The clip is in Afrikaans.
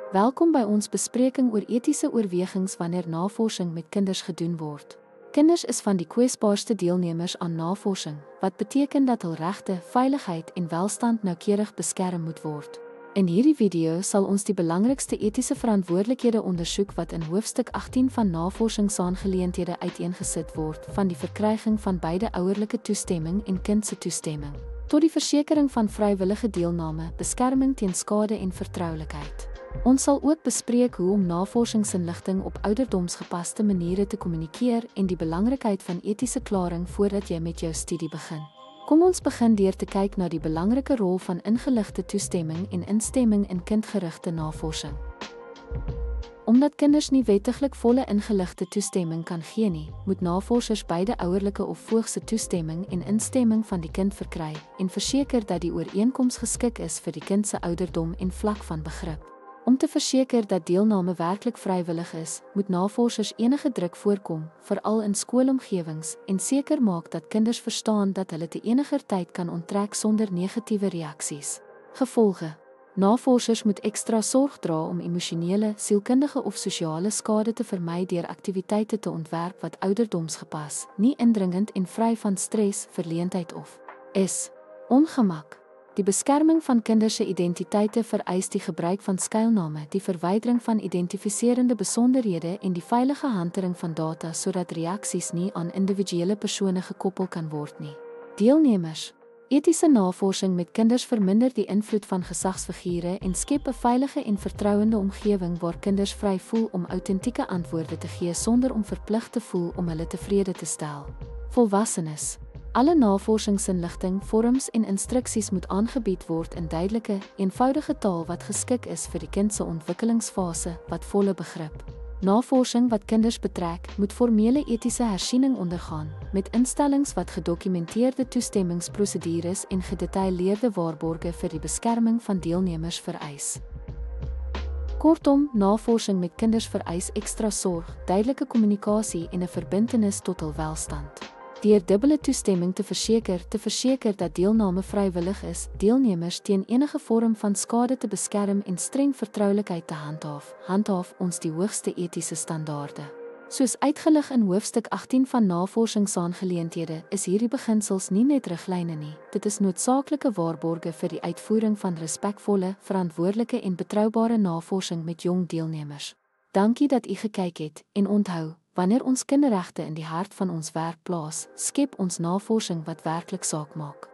Welkom by ons bespreking oor etiese oorwegings wanneer navorsing met kinders gedoen word. Kinders is van die kwesbaarste deelnemers aan navorsing, wat beteken dat hul regte, veiligheid en welstand noukeurig beskerm moet word. In hierdie video sal ons die belangrikste etiese verantwoordelikhede ondersoek wat in hoofstuk 18 van navorsingsaangeleenthede uiteengesit word, van die verkryging van beide ouerlike toestemming en kind se toestemming, tot die versekering van vrywillige deelname, beskerming teen skade en vertroulikheid. Ons sal ook bespreek hoe om navorsingsinligting op ouderdomsgepaste maniere te kommunikeer en die belangrikheid van etiese klaring voordat jy met jou studie begin. Kom ons begin deur te kyk na die belangrike rol van ingeligte toestemming en instemming in kindgerigte navorsing. Omdat kinders nie wettiglik volle ingeligte toestemming kan gee nie, moet navorsers beide ouerlike of voogse toestemming en instemming van die kind verkry en verseker dat die ooreenkoms geskik is vir die kind se ouderdom en vlak van begrip. Om te verseker dat deelname werklik vrywillig is, moet navorsers enige druk voorkom, veral in skoolomgewings, en seker maak dat kinders verstaan dat hulle te eniger tyd kan onttrek sonder negatiewe reaksies. Gevolge: navorsers moet ekstra sorg dra om emosionele, sielkundige of sosiale skade te vermy deur aktiwiteite te ontwerp wat ouderdomsgepas, nie indringend en vry van stres, verleentheid of ongemak. Die beskerming van kinders se identiteite vereis die gebruik van skuilname, die verwydering van identifiserende besonderhede en die veilige hantering van data sodat reaksies nie aan individuele persone gekoppel kan word nie. Deelnemers: etiese navorsing met kinders verminder die invloed van gesagsfigure en skep 'n veilige en vertrouende omgewing waar kinders vry voel om autentieke antwoorde te gee sonder om verplig te voel om hulle tevrede te stel. Volwassenes: alle navorsingsinligting, vorms en instruksies moet aangebied word in duidelike, eenvoudige taal wat geskik is vir die kind se ontwikkelingsfase wat volle begrip. Navorsing wat kinders betrek, moet formele etiese hersiening ondergaan, met instellings wat gedokumenteerde toestemmingsprosedures en gedetailleerde waarborge vir die beskerming van deelnemers vereis. Kortom, navorsing met kinders vereis ekstra sorg, duidelike kommunikasie en 'n verbintenis tot hul welstand. Deur dubbele toestemming te verseker dat deelname vrywillig is, deelnemers teen enige vorm van skade te beskerm en streng vertroulikheid te handhaaf ons die hoogste etiese standaarde. Soos uitgelig in hoofstuk 18 van navorsingsaangeleenthede, is hierdie beginsels nie net riglyne nie, dit is noodsaaklike waarborge vir die uitvoering van respekvolle, verantwoordelike en betroubare navorsing met jong deelnemers. Dankie dat u gekyk het, en onthou, wanneer ons kinderregte in die hart van ons werk plaas, skep ons navorsing wat werklik saak maak.